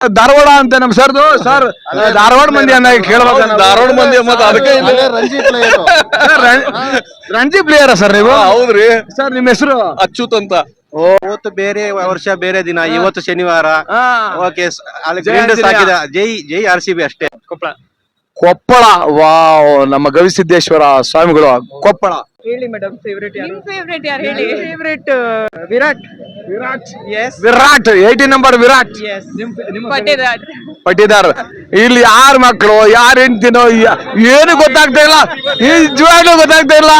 ಧಾರವಾಡ ಅಂತ ನಮ್ ಸರ್ದು ಸರ್ ಧಾರವಾಡ ಮಂದಿ ಅಂದಾಗ ಕೇಳಬೇಕು. ಧಾರವಾಡ ಮಂದಿ ಮತ್ತೆ ಅದಕ್ಕೆ ರಣಜಿ ಪ್ಲೇಯರ್ ಸರ್ ನೀವು? ಹೌದ್ರಿ ಸರ್ ನಿಮ್ಮ ಹೆಸರು? ಅಚ್ಯುತ್ ಅಂತ. ಇವತ್ತು ಬೇರೆ ವರ್ಷ ಬೇರೆ ದಿನ, ಇವತ್ತು ಶನಿವಾರ. ಓಕೆ, ಜೈ RCB ಅಷ್ಟೇ. ಕೊಪ್ಪಳ ವಾವ್, ನಮ್ಮ ಗವಿಸಿದ್ದೇಶ್ವರ ಸ್ವಾಮಿಗಳು ಕೊಪ್ಪಳ. ಹೇಳಿ ಮೇಡಮ್, ಫೇವರೇಟ್ ಯಾರು? ಫೇವರೇಟ್ ಯಾರು ಹೇಳಿ? ಫೇವರೇಟ್ ವಿರಾಟ್. ವಿರಾಟ್ 18 ನಂಬರ್ ವಿರಾಟ್. ಪಟ್ಟಿದಾರ್. ಇಲ್ಲಿ ಯಾರ ಮಕ್ಕಳು ಯಾರ ಹೆಂಡ್ತಿನೋ ಏನು ಗೊತ್ತಾಗ್ತಾ ಇಲ್ಲ, ನಿಜವಾಗ್ಲೂ ಗೊತ್ತಾಗ್ತಾ ಇಲ್ಲ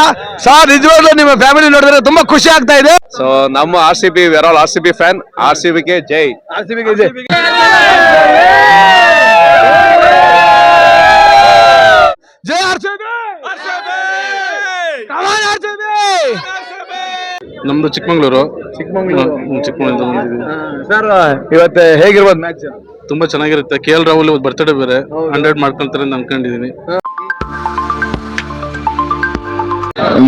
ಸರ್. ನಿಜವಾಗ್ಲೂ ನಿಮ್ಮ ಫ್ಯಾಮಿಲಿ ನೋಡಿದ್ರೆ ತುಂಬಾ ಖುಷಿ ಆಗ್ತಾ ಇದೆ. ಸೊ ನಮ್ಮ RCB, where all RCB fan. RCB ಗೆ ಜೈ. RCB ಗೆ ಜೈ. ಜೈ RCB. ನಮ್ದು ಚಿಕ್ಕಮಂಗ್ಳೂರು. ಸರ್ ಇವತ್ತು ಹೇಗಿರ್ಬೋದು ಮ್ಯಾಚ್? ತುಂಬಾ ಚೆನ್ನಾಗಿರುತ್ತೆ. KL ರಾಹುಲ್ ಬರ್ತ್ಡೇ ಬೇರೆ, 100 ಮಾಡ್ಕೊಂತಾರೆ ಅಂತ ಅನ್ಕೊಂಡಿದೀನಿ.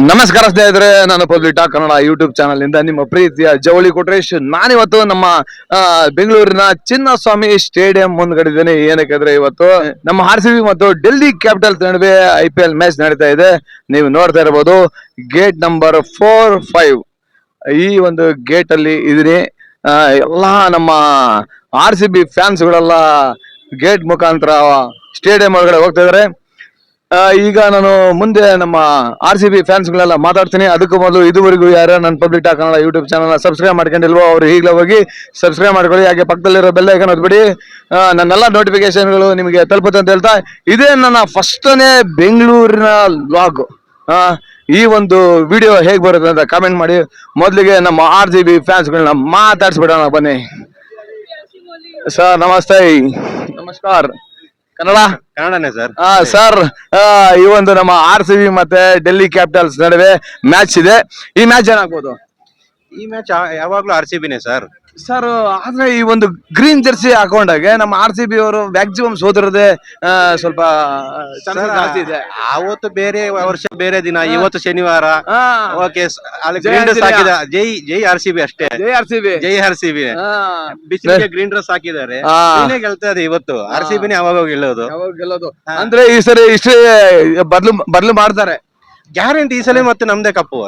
ನಮಸ್ಕಾರ ಸ್ನೇಹಿತರೆ, ನಾನು public talk Kannada YouTube channel ಇಂದ ನಿಮ್ಮ ಪ್ರೀತಿಯ ಜವಳಿ ಕೊಟ್ರೇಶ್. ನಾನಿವತ್ತು ನಮ್ಮ ಬೆಂಗಳೂರಿನ ಚಿನ್ನಸ್ವಾಮಿ ಸ್ಟೇಡಿಯಂ ಮುಂದ್ಗಡಿದ್ದೇನೆ. ಏನಕ್ಕೆ ಇವತ್ತು ನಮ್ಮ RCB ಮತ್ತು ಡೆಲ್ಲಿ ಕ್ಯಾಪಿಟಲ್ಸ್ ನಡುವೆ IPL ಮ್ಯಾಚ್ ನಡೀತಾ ಇದೆ. ನೀವು ನೋಡ್ತಾ ಇರಬಹುದು ಗೇಟ್ ನಂಬರ್ 4-5. ಈ ಒಂದು ಗೇಟ್ ಅಲ್ಲಿ ಇದೀನಿ. ಎಲ್ಲಾ ನಮ್ಮ RCB ಫ್ಯಾನ್ಸ್ ಗಳೆಲ್ಲ ಗೇಟ್ ಮುಖಾಂತರ ಸ್ಟೇಡಿಯಂ ಒಳಗಡೆ ಹೋಗ್ತಾ ಇದಾರೆ. ಈಗ ನಾನು ಮುಂದೆ ನಮ್ಮ RCB ಫ್ಯಾನ್ಸ್ ಗಳೆಲ್ಲ ಮಾತಾಡ್ತೀನಿ. ಅದಕ್ಕೂ ಮೊದಲು ಇದುವರೆಗೂ ಯಾರು ನನ್ನ public talk Kannada YouTube channel subscribe ಮಾಡ್ಕೊಂಡಿಲ್ವೋ ಅವ್ರು ಈಗಲೇ ಹೋಗಿ ಸಬ್ಸ್ಕ್ರೈಬ್ ಮಾಡ್ಕೊಳ್ಳಿ. ಹಾಗೆ ಪಕ್ಕದಲ್ಲಿರೋ ಬೆಲ್ ಐಕಾನ್ ಒತ್ಬಿಡಿ. ನನ್ನೆಲ್ಲ ನೋಟಿಫಿಕೇಶನ್ಗಳು ನಿಮಗೆ ತಲುಪುತ್ತೆ ಅಂತ ಹೇಳ್ತಾ, ಇದೇ ನನ್ನ ಫಸ್ಟ್ನೇ ಬೆಂಗಳೂರಿನ ವ್ಲಾಗ್. ಈ ಒಂದು ವಿಡಿಯೋ ಹೇಗೆ ಬರುತ್ತೆ ಅಂತ ಕಾಮೆಂಟ್ ಮಾಡಿ. ಮೊದಲಿಗೆ ನಮ್ಮ RCB ಫ್ಯಾನ್ಸ್ಗಳನ್ನ ಮಾತಾಡ್ಸ್ಬಿಡೋಣ ಬನ್ನಿ. ಸರ್ ನಮಸ್ತೆ, ನಮಸ್ಕಾರ. ಕನ್ನಡನೇ ಸರ್. ಸರ್, ಈ ಒಂದು ನಮ್ಮ RCB ಮತ್ತೆ ಡೆಲ್ಲಿ ಕ್ಯಾಪಿಟಲ್ಸ್ ನಡುವೆ ಮ್ಯಾಚ್ ಇದೆ. ಈ ಮ್ಯಾಚ್ ಏನಾಗ್ಬೋದು? ಈ ಮ್ಯಾಚ್ ಯಾವಾಗ್ಲೂ RCBನೇ ಸರ್. ಸರ್, ಆದ್ರೆ ಈ ಒಂದು ಗ್ರೀನ್ ಜರ್ಸಿ ಹಾಕೊಂಡಾಗೆ ನಮ್ಮ RCB ಅವರು ಮ್ಯಾಕ್ಸಿಮಮ್ ಸೋದರದೆ ಸ್ವಲ್ಪ ಜಾಸ್ತಿ ಇದೆ. ಅವತ್ತು ಬೇರೆ ವರ್ಷ ಬೇರೆ ದಿನ, ಇವತ್ತು ಶನಿವಾರ. ಓಕೆ, ಗ್ರೀನ್ ಡ್ರೆಸ್ ಹಾಕಿದ ಜೈ RCB ಅಷ್ಟೇ. ಜೈ RCB. ಬಿಸಿಲಿಗೆ ಗ್ರೀನ್ ಡ್ರೆಸ್ ಹಾಕಿದ್ದಾರೆ, ಗೆಲ್ತಾ ಇದೆ ಇವತ್ತು. RCBನೇ ಯಾವಾಗ ಗೆಲ್ಲೋದು. ಅಂದ್ರೆ ಈ ಸರಿ ಇಷ್ಟೇ ಬದಲು ಮಾಡ್ತಾರೆ ಗ್ಯಾರಂಟಿ. ಈ ಸಲ ಮತ್ತೆ ನಮ್ದೇ ಕಪ್ಪು.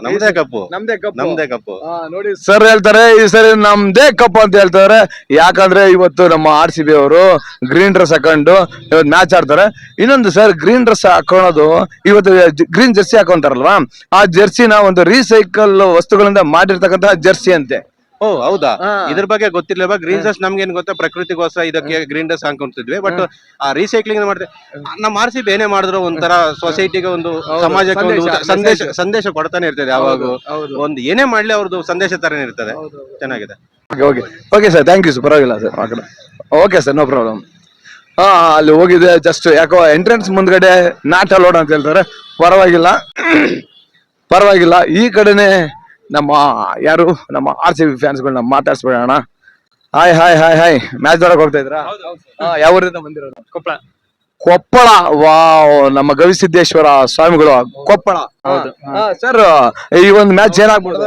ನೋಡಿ ಸರ್ ಹೇಳ್ತಾರೆ ಈ ಸರಿ ನಮ್ದೇ ಕಪ್ಪು ಅಂತ ಹೇಳ್ತಾರೆ. ಯಾಕಂದ್ರೆ ಇವತ್ತು ನಮ್ಮ RCB ಅವರು ಗ್ರೀನ್ ಡ್ರೆಸ್ ಹಾಕೊಂಡು ಇವತ್ತು ಮ್ಯಾಚ್ ಆಡ್ತಾರೆ. ಇನ್ನೊಂದು ಸರ್, ಗ್ರೀನ್ ಡ್ರೆಸ್ ಹಾಕೋಣದು ಇವತ್ತು ಗ್ರೀನ್ ಜರ್ಸಿ ಹಾಕೊಂತಾರಲ್ವಾ, ಆ ಜರ್ಸಿನ ಒಂದು ರೀಸೈಕಲ್ ವಸ್ತುಗಳಿಂದ ಮಾಡಿರ್ತಕ್ಕಂತಹ ಜರ್ಸಿ ಅಂತೆ. ಓ ಹೌದಾ? ಇದ್ರ ಬಗ್ಗೆ ಗೊತ್ತಿರ್ಲಿಲ್ಲ. ಗ್ರೀನ್ ಡ್ರೆಸ್ ನಮ್ಗೆ ಏನ್ ಗೊತ್ತಾ, ಪ್ರಕೃತಿಗೋಸ್ಕರ ಇದಕ್ಕೆ ಗ್ರೀನ್ ಡ್ರೆಸ್ ಹಾಕೊಂತಿದ್ವಿ. ಬಟ್ ಆ ರೀಸೈಕ್ಲಿಂಗ್ ಮಾಡ್ತೀವಿ. ನಮ್ಮ RCB ಏನೇ ಮಾಡಿದ್ರು ಒಂಥರ ಸೊಸೈಟಿಗೆ, ಒಂದು ಸಮಾಜಕ್ಕೆ ಒಂದು ಸಂದೇಶ ಕೊಡ್ತಾನೆ ಇರ್ತದೆ. ಯಾವಾಗ ಒಂದು ಏನೇ ಮಾಡ್ಲಿ ಅವ್ರದ್ದು ಸಂದೇಶ ತರನೇ ಇರ್ತದೆ. ಚೆನ್ನಾಗಿದೆ. Okay sir, thank you sir. ಪರವಾಗಿಲ್ಲ sir. Okay sir, no problem. ಅಲ್ಲಿ ಹೋಗಿದೆ. ಜಸ್ಟ್ ಯಾಕೋ ಎಂಟ್ರೆನ್ಸ್ ಮುಂದ್ಗಡೆ ನಾಟ್ ಅಲೋಡ್ ಅಂತ ಹೇಳ್ತಾರೆ. ಪರವಾಗಿಲ್ಲ. ಈ ಕಡೆನೆ ನಮ್ಮ ಯಾರು ನಮ್ಮ RCB ಫ್ಯಾನ್ಸ್ಗಳನ್ನ ಮಾತಾಡ್ಸ್ಬಿಡೋಣ. ಹಾಯ್. ಮ್ಯಾಚ್ ನೋಡಕ್ ಹೋಗ್ತಾ ಇದ್ರಾ? ಯಾವ ಊರಿಂದ ಬಂದಿರೋದು? ಕೊಪ್ಪಳ. ವಾವ್, ನಮ್ಮ ಗವಿಸಿದ್ದೇಶ್ವರ ಸ್ವಾಮಿಗಳು ಕೊಪ್ಪಳ. ಸರ್, ಈ ಒಂದು ಮ್ಯಾಚ್ ಏನಾಗ್ಬೋದು?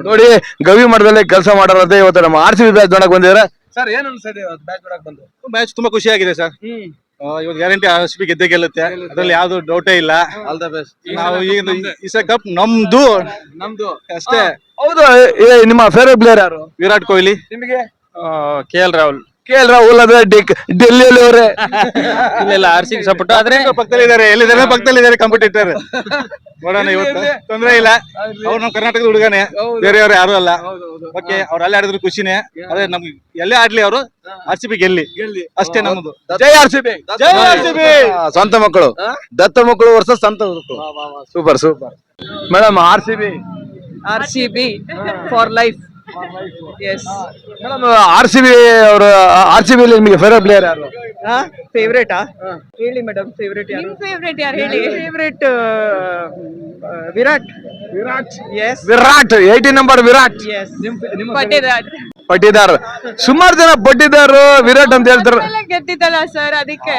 ನೋಡಿ, ಗವಿ ಮಠದಲ್ಲಿ ಕೆಲಸ ಮಾಡೋರಂತೆ ಇವತ್ತು ನಮ್ಮ RCB ಮ್ಯಾಚ್ ನೋಡಕ್ ಬಂದಿದ್ದಾರೆ. ಸರ್, ಏನ್ ಅನ್ಸಿದೆ ಮ್ಯಾಚ್ ನೋಡಕ್ ಬಂದು? ಮ್ಯಾಚ್ ತುಂಬಾ ಖುಷಿ ಆಗಿದೆ ಸರ್. ಇವತ್ತು ಗ್ಯಾರಂಟಿ RCB ಗೆಲ್ಲುತ್ತೆ, ಅದ್ರಲ್ಲಿ ಯಾವ್ದು ಡೌಟೇ ಇಲ್ಲ. All the best. ನಾವು ಈಗ ಕಪ್ ನಮ್ದು ಅಷ್ಟೇ. ಹೌದು. ನಿಮ್ಮ ಫೇವರೇಟ್ ಪ್ಲೇಯರ್ ಯಾರು? ವಿರಾಟ್ ಕೊಹ್ಲಿ. ನಿಮಗೆ? KL ರಾಹುಲ್. ಅಂದ್ರೆ ಡೆಲ್ಲಿಯಲ್ಲಿ ಅವರೇ ಇಲ್ಲ, RCB ಸಪೋರ್ಟ್. ಆದ್ರೆ ಪಕ್ಕದಲ್ಲಿದ್ದಾರೆ ಕಾಂಪಿಟೇಟರ್. ನೋಡೋಣ, ಇವತ್ತು ತೊಂದ್ರೆ ಇಲ್ಲ. ಅವ್ರು ನಮ್ಮ ಕರ್ನಾಟಕದ ಹುಡುಗನೇ, ಬೇರೆಯವ್ರು ಯಾರು ಅಲ್ಲ. ಓಕೆ, ಅವ್ರು ಅಲ್ಲೇ ಆಡಿದ್ರು ಖುಷಿನೇ. ಅದೇ ನಮ್ಗೆ ಎಲ್ಲೇ ಆಡ್ಲಿ ಅವರು RCB ಗೆಲ್ಲಿ ಅಷ್ಟೇ ನಮ್ಮದು. ಜೈ RCB. ಸ್ವಂತ ಮಕ್ಕಳು, ದತ್ತ ಮಕ್ಕಳು ವರ್ಷ ಸ್ವಂತ ಮಕ್ಕಳು. Super madam. RCB for life. Madam, RCB ಅವರು RCB ನಿಮಗೆ ಫೇವರೇಟ್ ಪ್ಲೇಯರ್ ಯಾರು? ಫೇವರೇಟಾ ಹೇಳಿ ಮೇಡಮ್? ಫೇವರೇಟ್ ಯಾರು? ಫೇವರೇಟ್ ಯಾರು ಹೇಳಿ? ಫೇವರೇಟ್ ವಿರಾಟ್. 18 ನಂಬರ್ ವಿರಾಟ್. ಪಟ್ಟಿದಾರ್ ಸುಮಾರು ಜನ ಪಟ್ಟಿದಾರ್ ವಿರಾಟ್ ಅಂತ ಹೇಳ್ತಾರೆ. ಗೆದ್ದಿದ್ದಲ್ಲ ಸರ್ ಅದಕ್ಕೆ.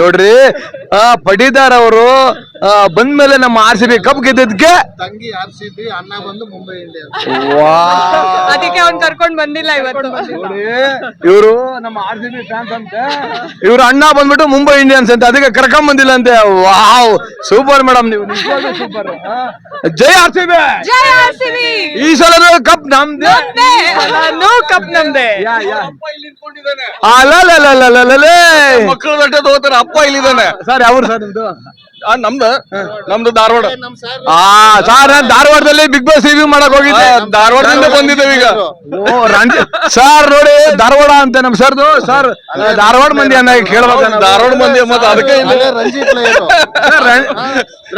ನೋಡ್ರಿ ಪಟ್ಟಿದಾರ್ ಅವರು ಬಂದ್ಮೇಲೆ ನಮ್ಮ RCB ಕಪ್ ಗೆದ್ದಕ್ಕೆ ತಂಗಿ RCB, ಅಣ್ಣ ಬಂದು ಮುಂಬೈ ಇಂಡಿಯನ್ಸ್. ಅದಕ್ಕೆ ಅವ್ನ್ ಕರ್ಕೊಂಡ್ ಬಂದಿಲ್ಲ ಇವತ್ತು. ಇವರು ನಮ್ಮ RCB ಫ್ಯಾನ್ಸ್ ಅಂತೆ, ಇವ್ರ ಅಣ್ಣ ಬಂದ್ಬಿಟ್ಟು ಮುಂಬೈ ಇಂಡಿಯನ್ಸ್ ಅಂತ, ಅದಕ್ಕೆ ಕರ್ಕೊಂಡ್ ಬಂದಿಲ್ಲ ಅಂತೆ. ವಾವ್, ಸೂಪರ್ ಮೇಡಮ್, ನೀವು ನಿಜವಾಗ್ಲೂ ಸೂಪರ್. ಜೈ RCB. ಜೈ RCB. ಈ ಸಲ ಕಪ್ ನಮ್ದೇ. ನೋ ಕಪ್ ನಮ್ದೆ. ಮಕ್ಕಳು ಗಂಟೆ ತಗೋತಾರೆ, ಅಪ್ಪ ಇಲ್ಲಿದ್ದಾನೆ. ಸರ್ ಯಾವ್ರು ಸರ್ ನಿಮ್ದು? ನಮ್ದು ಧಾರವಾಡ. ಸರ್ ನಾನು ಧಾರವಾಡದಲ್ಲಿ ಬಿಗ್ ಬಾಸ್ ರಿವ್ಯೂ ಮಾಡಕ್ ಹೋಗಿದ್ದೆ, ಧಾರವಾಡದಿಂದ ಬಂದಿದ್ದೇವೆ ಈಗ. ಸರ್ ನೋಡಿ, ಧಾರವಾಡ ಅಂತ ನಮ್ ಸರ್ದು. ಸರ್ ಧಾರವಾಡ ಮಂದಿ ಅನ್ನ ಕೇಳ್ಬೇಕು, ಧಾರವಾಡ ಮಂದಿ ಮತ್ತೆ ಅದಕ್ಕೆ ರಂಜಿ ಪ್ಲೇಯರ್.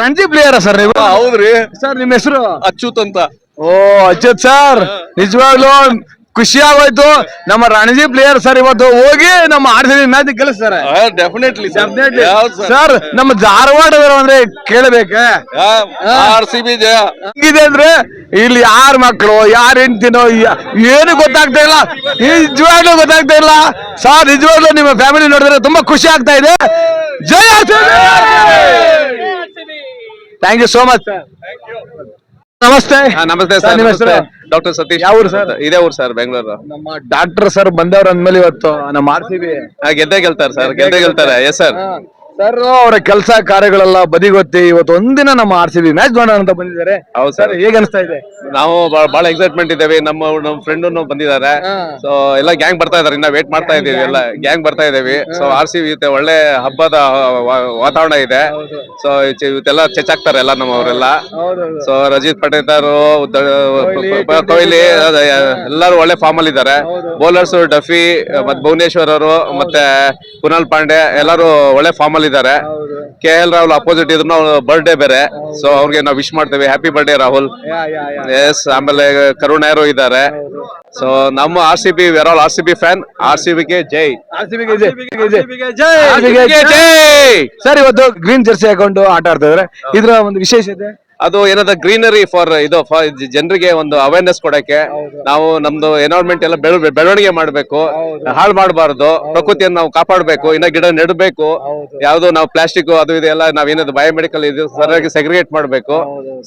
ರಣಜಿ ಪ್ಲೇಯರ ಸರ್ ನೀವು? ಹೌದ್ರಿ ಸರ್. ನಿಮ್ಮ ಹೆಸರು? ಅಚ್ಯುತ್ ಅಂತ. ಓ ಅಚ್ಯುತ್ ಸರ್, ನಿಜವಾಗ್ಲೂ ಖುಷಿ ಆಗೋಯ್ತು. ನಮ್ಮ ರಣಜಿ ಪ್ಲೇಯರ್ ಸರ್ ಇವತ್ತು ಹೋಗಿ ನಮ್ಮ RCB ಮ್ಯಾಚ್ ಗೆಲ್ಲಿಸ್ತಾರೆ. Definitely sir. ನಮ್ಮ ಧಾರವಾಡದವರು ಅಂದ್ರೆ ಕೇಳಬೇಕೆ, RCB ಇದೆ ಅಂದ್ರೆ ಇಲ್ಲಿ ಯಾರ ಮಕ್ಕಳು ಯಾರ ಹೆಂಡ್ತಿನೋ ಏನು ಗೊತ್ತಾಗ್ತಾ ಇಲ್ಲ, ನಿಜವಾಗ್ಲೂ ಗೊತ್ತಾಗ್ತಾ ಇಲ್ಲ ಸರ್. ನಿಜವಾಗ್ಲೂ ನಿಮ್ಮ ಫ್ಯಾಮಿಲಿ ನೋಡಿದ್ರೆ ತುಂಬಾ ಖುಷಿ ಆಗ್ತಾ ಇದೆ. ಜೈ RCB. Thank you so much sir. ನಮಸ್ತೆ. ನಮಸ್ತೆ ಸರ್, ಸರ್. ನಿಮ್ಮ ಹೆಸರು? ಡಾಕ್ಟರ್ ಸತೀಶ್. ಯಾವ ಊರು ಸರ್? ಇದೇ ಊರು ಸರ್, ಬೆಂಗಳೂರು. ನಮ್ಮ ಡಾಕ್ಟರ್ ಸರ್ ಬಂದವ್ರ ಅಂದ್ಮೇಲೆ ಇವತ್ತು ನಮ್ಮ RCB ಗೆದ್ದೇ ಗೆಲ್ತಾರೆ ಸರ್, ಗೆದ್ದೇ ಗೆಲ್ತಾರೆ. Yes sir. ಸರ್ ಅವರ ಕೆಲಸ ಕಾರ್ಯಗಳೆಲ್ಲ ಬದಿಗೊತ್ತಿ ಇವತ್ತು ಒಂದಿನ ನಮ್ಮ RCB ಮ್ಯಾಚ್ ನೋಡೋಣ ಅಂತ ಬಂದಿದ್ದಾರೆ. ಹೌದು ಸರ್, ಸರ್. ಹೇಗೆ ಅನಿಸ್ತಾ ಇದೆ? ನಾವು ಬಹಳ ಎಕ್ಸೈಟ್ಮೆಂಟ್ ಇದ್ದೇವೆ. ನಮ್ಮ ಫ್ರೆಂಡ್ ಬಂದಿದ್ದಾರೆ. ಸೊ ಎಲ್ಲ ಗ್ಯಾಂಗ್ ಬರ್ತಾ ಇದಾರೆ, ಇನ್ನ ವೇಟ್ ಮಾಡ್ತಾ ಇದೀವಿ. ಎಲ್ಲ ಗ್ಯಾಂಗ್ ಬರ್ತಾ ಇದೇವಿ. ಸೊ RCB ಒಳ್ಳೆ ಹಬ್ಬದ ವಾತಾವರಣ ಇದೆ. ಸೊ ಇವತ್ತೆಲ್ಲ ಚೆಚ್ಚಾಕ್ತಾರೆ ಎಲ್ಲ ನಮ್ಮವರೆಲ್ಲ. ಸೊ ರಜಿತ್ ಪಟೇದಾರ್, ಕೊಹ್ಲಿ ಎಲ್ಲರೂ ಒಳ್ಳೆ ಫಾರ್ಮ್ ಅಲ್ಲಿ ಇದ್ದಾರೆ. ಬೌಲರ್ಸ್ ಡಫಿ ಮತ್ತೆ ಭುವನೇಶ್ವರ್ ಅವರು ಮತ್ತೆ ಕುನಾಲ್ ಪಾಂಡೆ ಎಲ್ಲರೂ ಒಳ್ಳೆ ಫಾರ್ಮ್ ಅಲ್ಲಿ ಇದ್ದಾರೆ. KL ರಾಹುಲ್ ಅಪೋಸಿಟ್ ಇದ್ರು, ಬರ್ಡೇ ಬೇರೆ. ಸೊ ಅವ್ರಿಗೆ ನಾವು ವಿಶ್ ಮಾಡ್ತೇವೆ, ಹ್ಯಾಪಿ ಬರ್ಡೇ ರಾಹುಲ್. ಎಸ್. ಆಮೇಲೆ ಕರುಣ್ ಯಾರು ಇದ್ದಾರೆ. ಸೊ ನಮ್ಮ RCB, where all RCB fan. RCB ಗೆ ಜೈ. RCB ಗೆ ಜೈ. ಸರ್, ಇವತ್ತು ಗ್ರೀನ್ ಜರ್ಸಿ ಹಾಕೊಂಡು ಆಟ ಆಡ್ತಾ ಇದಾರೆ, ಇದ್ರ ಒಂದು ವಿಶೇಷತೆ? ಅದು ಏನದ ಗ್ರೀನರಿ ಫಾರ್ ಜನರಿಗೆ ಒಂದು ಅವೇರ್ನೆಸ್ ಕೊಡಕ್ಕೆ. ನಾವು ನಮ್ದು ಎನ್ವೈರನ್ಮೆಂಟ್ ಎಲ್ಲ ಬೆಳವಣಿಗೆ ಮಾಡ್ಬೇಕು, ಹಾಳು ಮಾಡಬಾರ್ದು. ಪ್ರಕೃತಿಯನ್ನು ನಾವು ಕಾಪಾಡಬೇಕು, ಇನ್ನ ಗಿಡ ನೆಡಬೇಕು. ಯಾವ್ದು ನಾವು ಪ್ಲಾಸ್ಟಿಕ್ ಅದು ಇದೆಲ್ಲ ನಾವೇನದು ಬಯೋಮೆಡಿಕಲ್ ಇದು ಸರಿಯಾಗಿ ಸೆಗ್ರಿಗೇಟ್ ಮಾಡ್ಬೇಕು.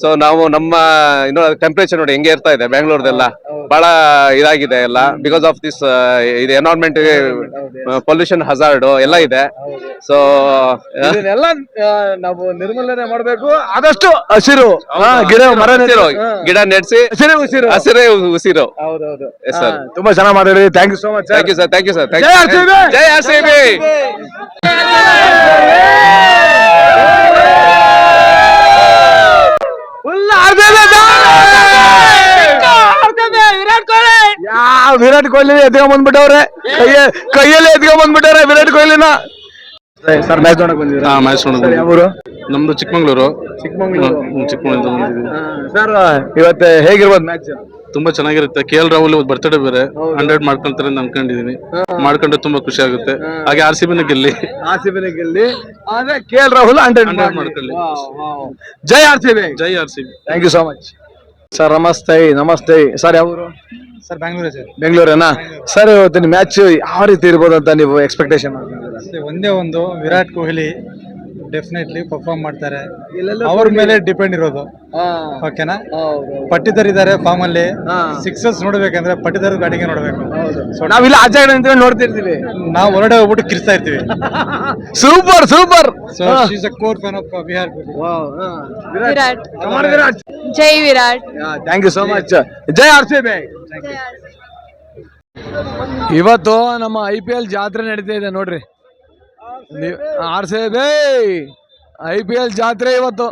ಸೊ ನಾವು ನಮ್ಮ ಟೆಂಪರೇಚರ್ ನೋಡಿ ಹೆಂಗೆ ಇರ್ತಾ ಇದೆ ಬೆಂಗಳೂರದೆಲ್ಲ, ಬಹಳ ಇದಾಗಿದೆ ಎಲ್ಲ. ಬಿಕಾಸ್ ಆಫ್ ದಿಸ್ ಇದು ಎನ್ವೈರನ್ಮೆಂಟ್ ಪೊಲ್ಯೂಷನ್ ಹಜಾರ್ಡ್ ಎಲ್ಲ ಇದೆ. ಸೊ ಇದನ್ನೆಲ್ಲ ನಾವು ನಿರ್ಮೂಲನೆ ಮಾಡ್ಬೇಕು. ಆದಷ್ಟು ಹಸಿರು ಗಿಡ ಮರ ಗಿಡ ನೆಡ್ಸಿ ಹಸಿರೇ ಉಸಿರು. ಹಸಿರೇ ಉಸಿರು. ಹೌದೌದು. Yes sir. ತುಂಬಾ ಚೆನ್ನಾಗಿ ಮಾತಾಡಿ. Thank you so much. Thank you sir. Thank you sir. ಜೈ RCB. ಜೈ RCB. ವಿರಾಟ್ ಕೊಹ್ಲಿ ಎತ್ಕೊಂಡ್ ಬಂದ್ಬಿಟ್ಟವ್ರೆ, ಕೈಯಲ್ಲಿ ಎತ್ಕೊಂಡ್ ಬಂದ್ಬಿಟ್ಟವ್ರೆ ವಿರಾಟ್ ಕೊಹ್ಲಿನ. ಸರ್, ಮ್ಯಾಚ್ ನೋಡಕ್ ಬಂದಿದ್ದೀರಾ? ಮ್ಯಾಚ್ ಯಾವೂರು? ನಮ್ದು ಚಿಕ್ಕಮಂಗ್ಳೂರು. ಚಿಕ್ಕಮಂಗ್ಳೂರು. ಚಿಕ್ಕಮಂಗ್ಳೂರಿಂದ ಬಂದಿದ್ದೀವಿ ಸರ್. ಇವತ್ತು ಹೇಗಿರ್ಬೋದು ಮ್ಯಾಚ್? ತುಂಬಾ ಚೆನ್ನಾಗಿರುತ್ತೆ. KL ರಾಹುಲ್ ಬರ್ತ್ಡೇ ಬೇರೆ, 100 ಮಾಡ್ಕೊಂತಾರೆ ಅಂತ ಅನ್ಕೊಂಡಿದೀನಿ. ಮಾಡ್ಕೊಂಡ್ರೆ ತುಂಬಾ ಖುಷಿ ಆಗುತ್ತೆ. ಹಾಗೆ RCB ನ ಗೆಲ್ಲಿ. RCB ನ ಗೆಲ್ಲಿ, ಆದ್ರೆ KL ರಾಹುಲ್ 100 ಮಾಡ್ಕೊಳ್ಳಿ. ಜೈ RCB. ಜೈ RCB. Thank you so much sir. ನಮಸ್ತೆ. ನಮಸ್ತೆ ಸರ್. ಯಾವೂರು? Sir, Bengaluru sir. ಬೆಂಗಳೂರೇನಾ ಸರ್? ಇವತ್ತಿನ ಮ್ಯಾಚ್ ಯಾವ ರೀತಿ ಇರ್ಬೋದು ಅಂತ ನೀವು ಎಕ್ಸ್ಪೆಕ್ಟೇಷನ್? ಒಂದೇ ಒಂದು, ವಿರಾಟ್ ಕೊಹ್ಲಿ ಡೆಫಿನೆಟ್ಲಿ ಪರ್ಫಾರ್ಮ್ ಮಾಡ್ತಾರೆ. ಅವ್ರ ಮೇಲೆ ಡಿಪೆಂಡ್ ಇರೋದು. ಓಕೆನಾ? ಪಟ್ಟಿದಾರ್ ಇದಾರೆ ಫಾರ್ಮ್ ಅಲ್ಲಿ. ಸಿಕ್ಸರ್ಸ್ ನೋಡ್ಬೇಕಂದ್ರೆ ಪಟ್ಟಿದಾರ್ ಬ್ಯಾಟಿಂಗ್ ನೋಡ್ಬೇಕು. ನಾವಿಲ್ಲ ಆಚೆ ಕಡೆ ನಿಂತ್ಕೊಂಡು ನೋಡ್ತಿರ್ತೀವಿ, ನಾವು ಹೊರಗಡೆ ಹೋಗ್ಬಿಟ್ಟು ಕಿರ್ಸ್ತಾ ಇರ್ತೀವಿ. Super super. So she is a core fan of Virat Kohli. Virat. ಜೈ Virat. Thank you so much. ಜೈ RCB. ಇವತ್ತು ನಮ್ಮ IPL ಜಾತ್ರೆ ನಡೀತಾ ಇದೆ ನೋಡ್ರಿ. RCB IPL ಜಾತ್ರೆ ಇವತ್ತು.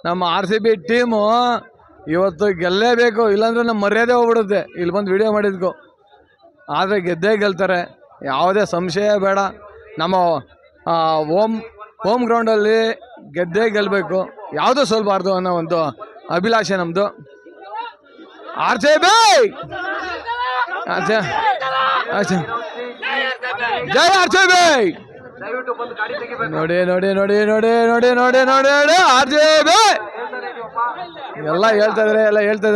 ನಮ್ಮ RCB ಟೀಮು ಇವತ್ತು ಗೆಲ್ಲೇಬೇಕು, ಇಲ್ಲಾಂದ್ರೆ ನಮ್ಮ ಮರ್ಯಾದೆ ಹೋಗ್ಬಿಡುತ್ತೆ. ಇಲ್ಲಿ ಬಂದು ವಿಡಿಯೋ ಮಾಡಿದ್ಕೋ, ಆದರೆ ಗೆದ್ದೇ ಗೆಲ್ತಾರೆ, ಯಾವುದೇ ಸಂಶಯ ಬೇಡ. ನಮ್ಮ ಹೋಮ್ ಗ್ರೌಂಡಲ್ಲಿ ಗೆದ್ದೇ ಗೆಲ್ಲಬೇಕು, ಯಾವುದೂ ಸೋಲ್ಬಾರ್ದು ಅನ್ನೋ ಒಂದು ಅಭಿಲಾಷೆ ನಮ್ಮದು. RCB. ಜೈ RCB. ನೋಡಿ ನೋಡಿ ನೋಡಿ ನೋಡಿ ನೋಡಿ ನೋಡಿ ನೋಡಿ ನೋಡಿ RCB ಎಲ್ಲ ಹೇಳ್ತಾ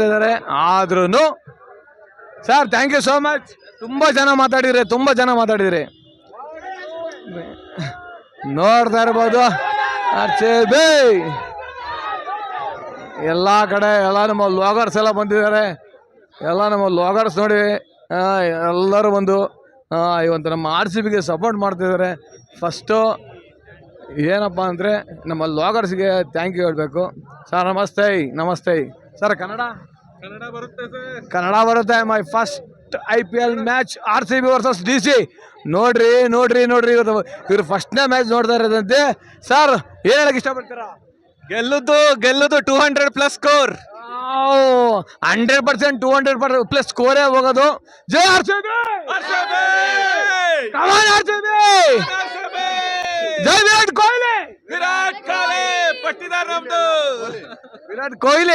ಇದಾರೆ, ಆದ್ರೂ sir thank you so much. ತುಂಬಾ ಜನ ಮಾತಾಡಿದ್ರಿ ನೋಡ್ತಾ ಇರ್ಬೋದು RCB ಎಲ್ಲಾ ಕಡೆ ಎಲ್ಲ ನಮ್ಮ ಲಾಗರ್ಸ್ ಎಲ್ಲ ಬಂದಿದ್ದಾರೆ. ಎಲ್ಲ ನಮ್ಮ ಲಾಗರ್ಸ್ ನೋಡಿ ಎಲ್ಲರೂ ಬಂದು ಇವತ್ತು ನಮ್ಮ RCBಗೆ ಸಪೋರ್ಟ್ ಮಾಡ್ತಿದ್ದಾರೆ. ಫಸ್ಟು ಏನಪ್ಪ ಅಂದರೆ ನಮ್ಮ ಲಾಗರ್ಸ್ಗೆ ಥ್ಯಾಂಕ್ ಯು ಹೇಳಬೇಕು. ಸರ್ ನಮಸ್ತೆ ಸರ್. ಕನ್ನಡ ಬರುತ್ತೆ. My first IPL match RCB versus DC. ನೋಡ್ರಿ ಇವ್ರು ಫಸ್ಟ್ನೇ ಮ್ಯಾಚ್ ನೋಡ್ತಾ ಇರೋದಂತೆ. ಸರ್ ಏನು ಹೇಳಕ್ ಇಷ್ಟಪಡ್ತೀರಾ? ಗೆಲ್ಲುದು 200+ ಸ್ಕೋರ್. 100% 200+ ಸ್ಕೋರೇ ಹೋಗೋದು. ಜೈ RCB! Come on, RCB! ಜೈ ವಿರಾಟ್ ಕೊಹ್ಲಿ! ವಿರಾಟ್ ಕೊಹ್ಲಿ ಪಟ್ಟಿದಾರ್ ನಮ್ದು. ವಿರಾಟ್ ಕೊಹ್ಲಿ